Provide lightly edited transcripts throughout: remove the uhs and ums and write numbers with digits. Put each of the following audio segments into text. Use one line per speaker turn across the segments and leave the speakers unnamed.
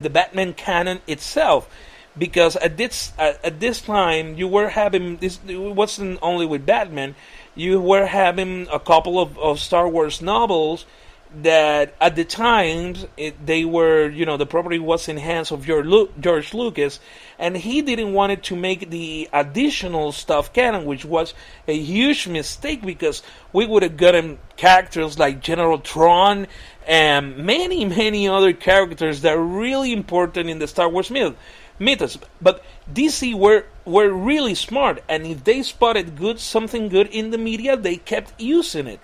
the Batman canon itself, because at this time you were having this. It wasn't only with Batman. You were having a couple of Star Wars novels that at the time they were, the property was in hands of George Lucas, and he didn't want it to make the additional stuff canon, which was a huge mistake, because we would have gotten characters like General Tron and many other characters that are really important in the Star Wars mythos. But DC were really smart, and if they spotted something good in the media, they kept using it.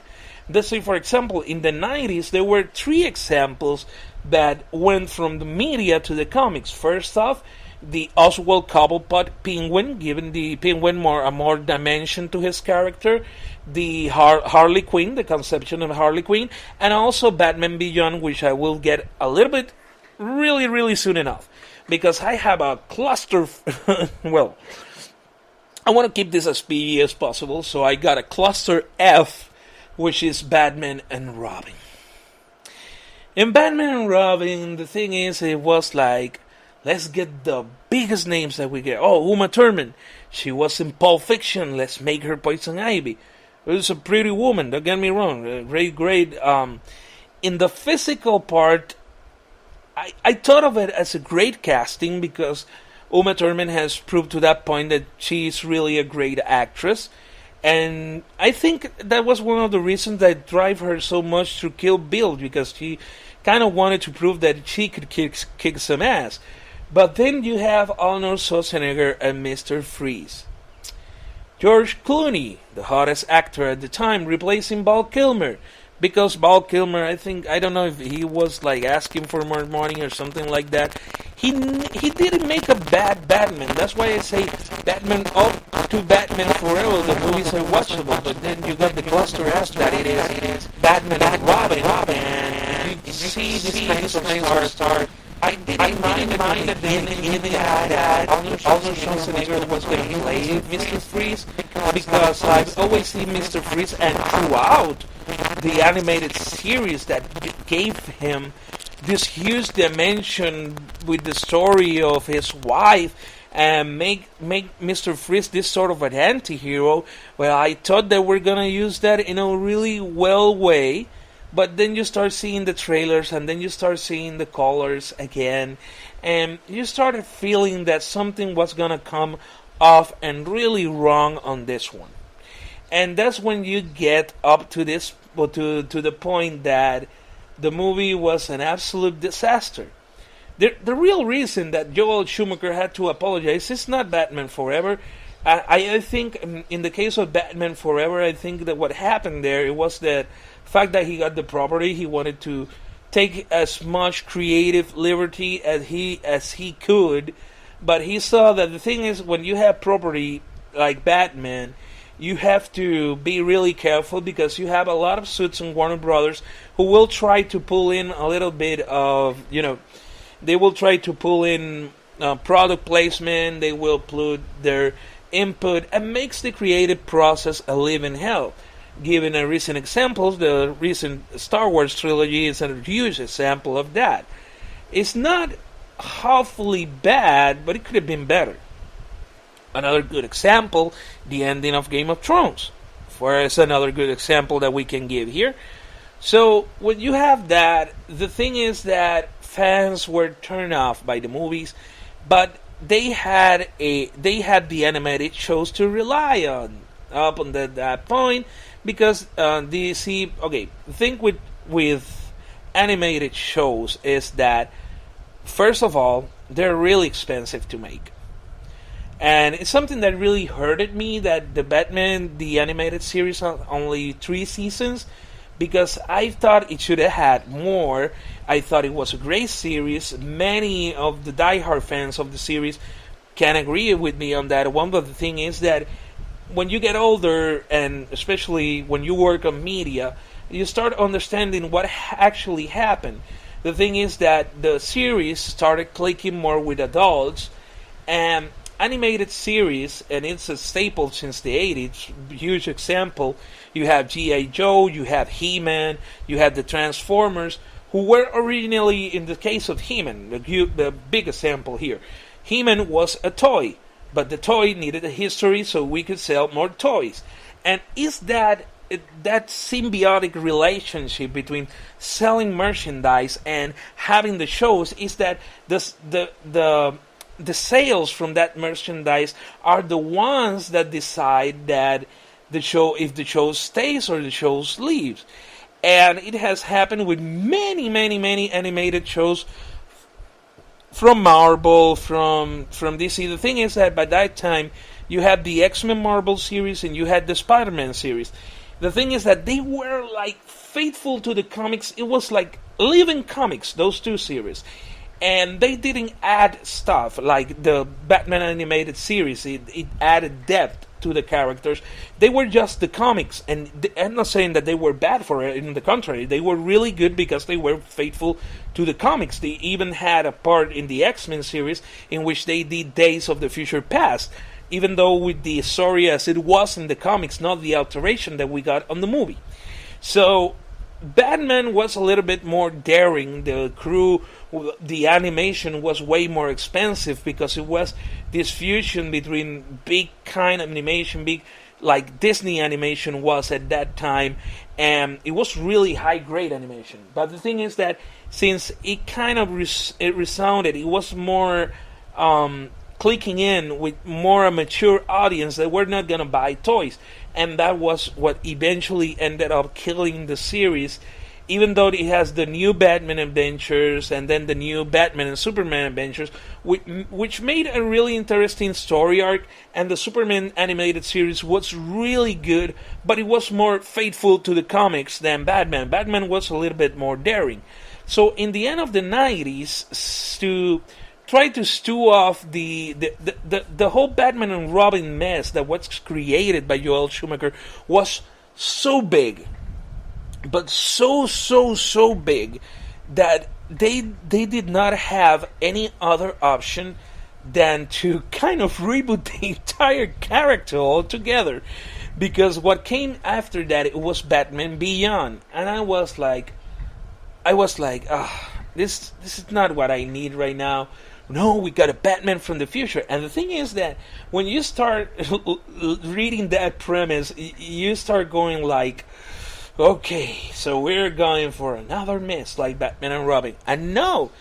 Let's say, for example, in the 90s, there were three examples that went from the media to the comics. First off, the Oswald Cobblepot Penguin, giving the Penguin a more dimension to his character. The Harley Quinn, the conception of Harley Quinn. And also Batman Beyond, which I will get a little bit really soon enough. Because I have a cluster... well, I want to keep this as PG as possible, so I got a cluster F, which is Batman and Robin. In Batman and Robin, the thing is, it was like, let's get the biggest names that we get. Oh, Uma Thurman. She was in Pulp Fiction. Let's make her Poison Ivy. It was a pretty woman, don't get me wrong. Great. In the physical part, I thought of it as a great casting, because Uma Thurman has proved to that point that she's really a great actress. And I think that was one of the reasons that drive her so much to Kill Bill, because she kind of wanted to prove that she could kick some ass. But then you have Arnold Schwarzenegger and Mr. Freeze. George Clooney, the hottest actor at the time, replacing Val Kilmer. Because Val Kilmer, I don't know if he was like asking for more money or something like that. He didn't make a bad Batman. That's why I say Batman up to Batman Forever. The movies are watchable, but then you got the cluster F that it is Batman and Robin. And you see this kind of start. I didn't mind at the beginning that Arnold Schwarzenegger was going to play Mr. Freeze, because I've always seen Mr. Freeze, and throughout the animated series that gave him this huge dimension with the story of his wife, and make Mr. Freeze this sort of an anti-hero. Well, I thought they were going to use that in a really well way. But then you start seeing the trailers, and then you start seeing the colors again, and you started feeling that something was gonna come off and really wrong on this one. And that's when you get up to this, to the point that the movie was an absolute disaster. The real reason that Joel Schumacher had to apologize is not Batman Forever. I think in the case of Batman Forever, I think that what happened there, it was the fact that he got the property. He wanted to take as much creative liberty as he could, but he saw that the thing is, when you have property like Batman, you have to be really careful, because you have a lot of suits in Warner Brothers who will try to pull in a little bit of, they will try to pull in product placement, they will put their input, and makes the creative process a living hell. Given a recent examples, the recent Star Wars trilogy is a huge example of that. It's not awfully bad, but it could have been better. Another good example, the ending of Game of Thrones. Is another good example that we can give here. So when you have that, the thing is that fans were turned off by the movies, but they had the animated shows to rely on up on that point, because the thing with animated shows is that, first of all, they're really expensive to make. And it's something that really hurted me, that the Batman, the animated series, only 3 seasons, because I thought it should have had more. I thought it was a great series. Many of the diehard fans of the series can agree with me on that one, but the thing is that when you get older, and especially when you work on media, you start understanding what actually happened. The thing is that the series started clicking more with adults, and animated series, and it's a staple since the 80s, huge example. You have G.I. Joe, you have He-Man, you have the Transformers, who were originally, in the case of He-Man, the big example here, He-Man was a toy, but the toy needed a history so we could sell more toys. And is that symbiotic relationship between selling merchandise and having the shows, is that the sales from that merchandise are the ones that decide that the show, if the show stays or the show leaves. And it has happened with many, many, many animated shows from Marvel, from DC. The thing is that by that time you had the X-Men Marvel series and you had the Spider-Man series. The thing is that they were like faithful to the comics. It was like living comics, those two series. And they didn't add stuff like the Batman animated series. It added depth to the characters. They were just the comics, and I'm not saying that they were bad for it. In the contrary, they were really good because they were faithful to the comics. They even had a part in the X-Men series in which they did Days of the Future Past, even though with the story as it was in the comics, not the alteration that we got on the movie. So Batman was a little bit more daring. The crew, the animation was way more expensive because it was this fusion between big kind of animation, big like Disney animation was at that time, and it was really high grade animation. But the thing is that since it kind of it resounded, it was more clicking in with more a mature audience that were not gonna buy toys, and that was what eventually ended up killing the series. Even though it has the new Batman adventures and then the new Batman and Superman adventures, which made a really interesting story arc, and the Superman animated series was really good, but it was more faithful to the comics than Batman. Batman was a little bit more daring. So in the end of the 90s, to try to stew off the whole Batman and Robin mess that was created by Joel Schumacher was so big, but so big that they did not have any other option than to kind of reboot the entire character altogether, because what came after that, it was Batman Beyond, and I was like, this is not what I need right now. No, we got a Batman from the future. And the thing is that when you start reading that premise, you start going like, okay, so we're going for another mess like Batman and Robin. And no,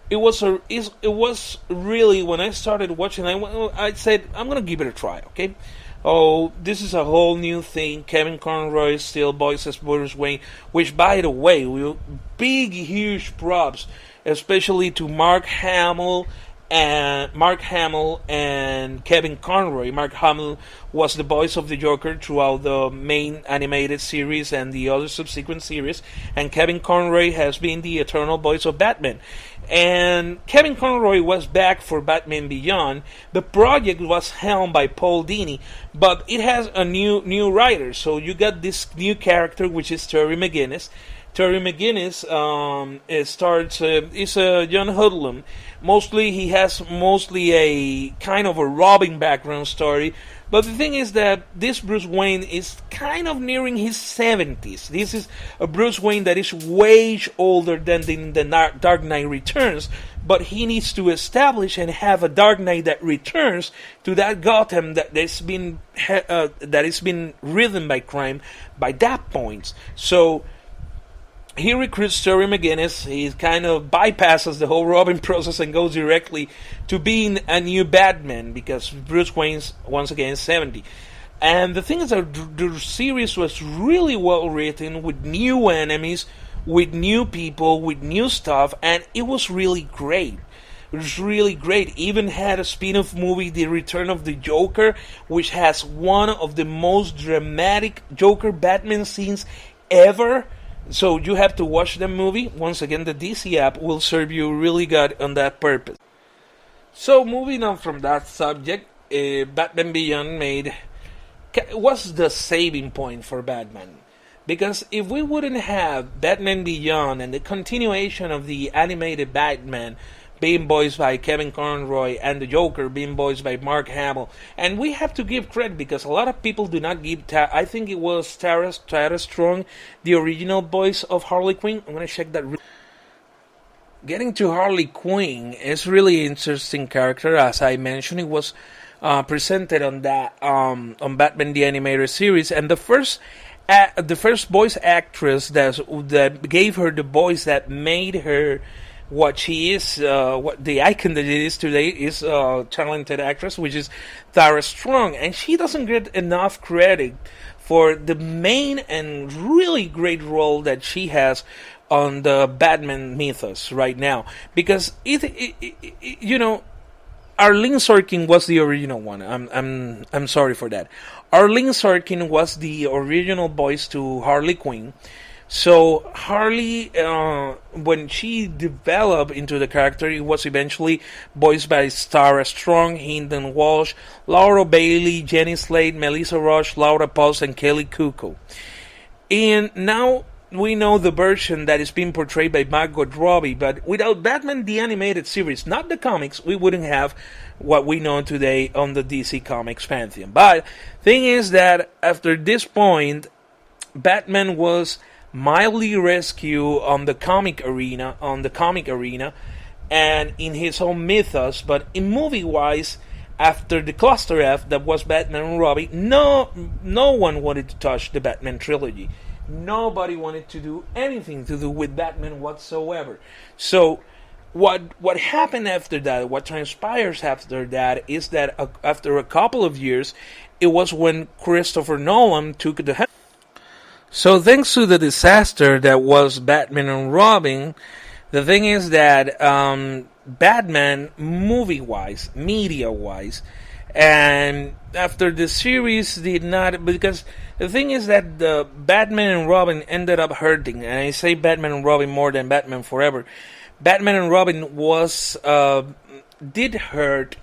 it was really, when I started watching, I said, I'm going to give it a try, okay? Oh, this is a whole new thing. Kevin Conroy still voices Bruce Wayne, which, by the way, big, huge props, especially to Mark Hamill and Kevin Conroy. Mark Hamill was the voice of the Joker throughout the main animated series and the other subsequent series, and Kevin Conroy has been the eternal voice of Batman. And Kevin Conroy was back for Batman Beyond. The project was helmed by Paul Dini, but it has a new writer. So you got this new character, which is Terry McGinnis. Terry McGinnis is a young hoodlum. He has mostly a kind of a robbing background story. But the thing is that this Bruce Wayne is kind of nearing his 70s. This is a Bruce Wayne that is way older than in the Dark Knight Returns. But he needs to establish and have a Dark Knight that returns to that Gotham that has been ridden by crime by that point. So he recruits Terry McGinnis. He kind of bypasses the whole Robin process and goes directly to being a new Batman, because Bruce Wayne's once again 70. And the thing is that the series was really well written, with new enemies, with new people, with new stuff, and it was really great. It was really great. Even had a spin-off movie, The Return of the Joker, which has one of the most dramatic Joker Batman scenes ever. So you have to watch the movie. Once again, the DC app will serve you really good on that purpose. So moving on from that subject, Batman Beyond was the saving point for Batman. Because if we wouldn't have Batman Beyond and the continuation of the animated Batman being voiced by Kevin Conroy and the Joker being voiced by Mark Hamill, and we have to give credit because a lot of people do not give. I think it was Tara Strong, the original voice of Harley Quinn. I'm gonna check that. getting to Harley Quinn is really interesting character. As I mentioned, it was presented on that on Batman the Animated Series, and the first voice actress that gave her the voice that made her what she is, what the icon that it is today, is a talented actress, which is Tara Strong, and she doesn't get enough credit for the main and really great role that she has on the Batman mythos right now, because Arlene Sorkin was the original one. I'm sorry for that. Arlene Sorkin was the original voice to Harley Quinn. So Harley, when she developed into the character, it was eventually voiced by Tara Strong, Hynden Walsh, Laura Bailey, Jenny Slate, Melissa Rush, Laura Pulse, and Kelly Kuko. And now we know the version that is being portrayed by Margot Robbie, but without Batman the Animated Series, not the comics, we wouldn't have what we know today on the DC Comics pantheon. But thing is that after this point, Batman was mildly rescued on the comic arena, and in his own mythos. But in movie wise, after the cluster F that was Batman and Robin, no one wanted to touch the Batman trilogy. Nobody wanted to do anything to do with Batman whatsoever. So what happened after that, what transpires after that, is that after a couple of years, it was when Christopher Nolan took the helm. So thanks to the disaster that was Batman and Robin, the thing is that Batman, movie-wise, media-wise, and after the series did not, because the thing is that the Batman and Robin ended up hurting, and I say Batman and Robin more than Batman Forever. Batman and Robin did hurt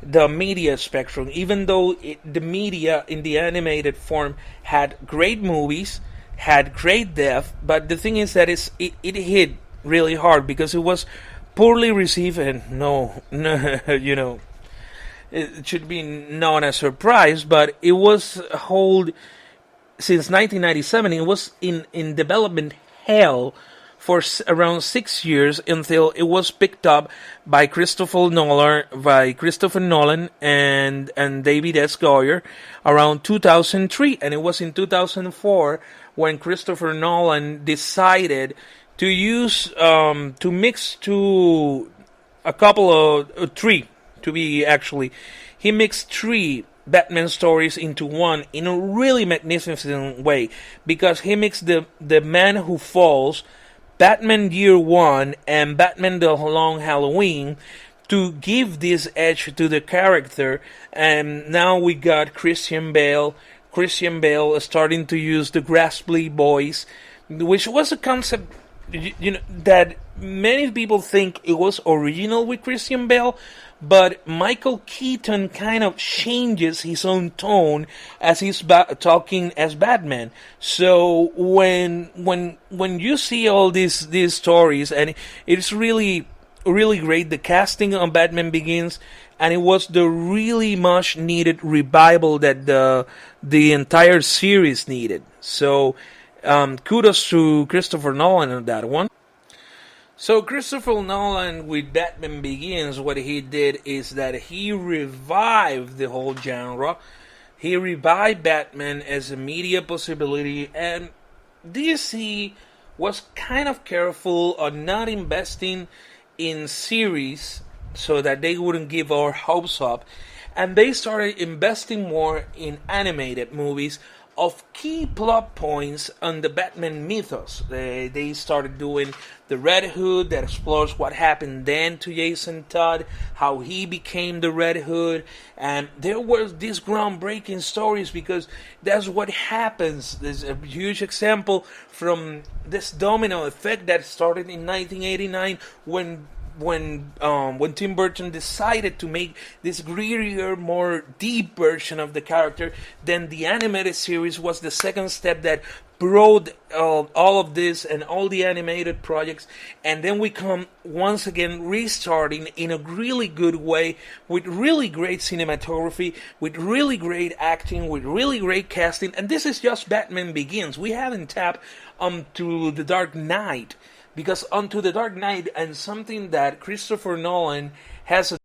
the media spectrum, even though the media in the animated form had great movies, had great depth, but the thing is that it hit really hard because it was poorly received, and no, it should be known as a surprise, but it was hold since 1997. It was in development hell for around 6 years until it was picked up by Christopher Nolan and David S. Goyer around 2003, and it was in 2004 when Christopher Nolan decided to use to mix three, to be actually, he mixed three Batman stories into one in a really magnificent way, because he mixed the Man Who Falls, Batman Year One, and Batman The Long Halloween to give this edge to the character. And now we got Christian Bale starting to use the grasply voice, which was a concept that many people think it was original with Christian Bale, but Michael Keaton kind of changes his own tone as he's talking as Batman. So when you see all these stories, and it's really really great, the casting on Batman Begins, and it was the really much needed revival that the entire series needed. So kudos to Christopher Nolan on that one. So Christopher Nolan with Batman Begins, what he did is that he revived the whole genre. He revived Batman as a media possibility, and DC was kind of careful on not investing in series so that they wouldn't give our hopes up, and they started investing more in animated movies of key plot points on the Batman mythos. They started doing the Red Hood that explores what happened then to Jason Todd, how he became the Red Hood, and there were these groundbreaking stories because that's what happens. There's a huge example from this domino effect that started in 1989 when Tim Burton decided to make this grittier, more deep version of the character. Then the animated series was the second step that brought all of this and all the animated projects, and then we come once again restarting in a really good way with really great cinematography, with really great acting, with really great casting. And this is just Batman Begins. We haven't tapped to The Dark Knight. because onto the Dark Knight, and something that Christopher Nolan has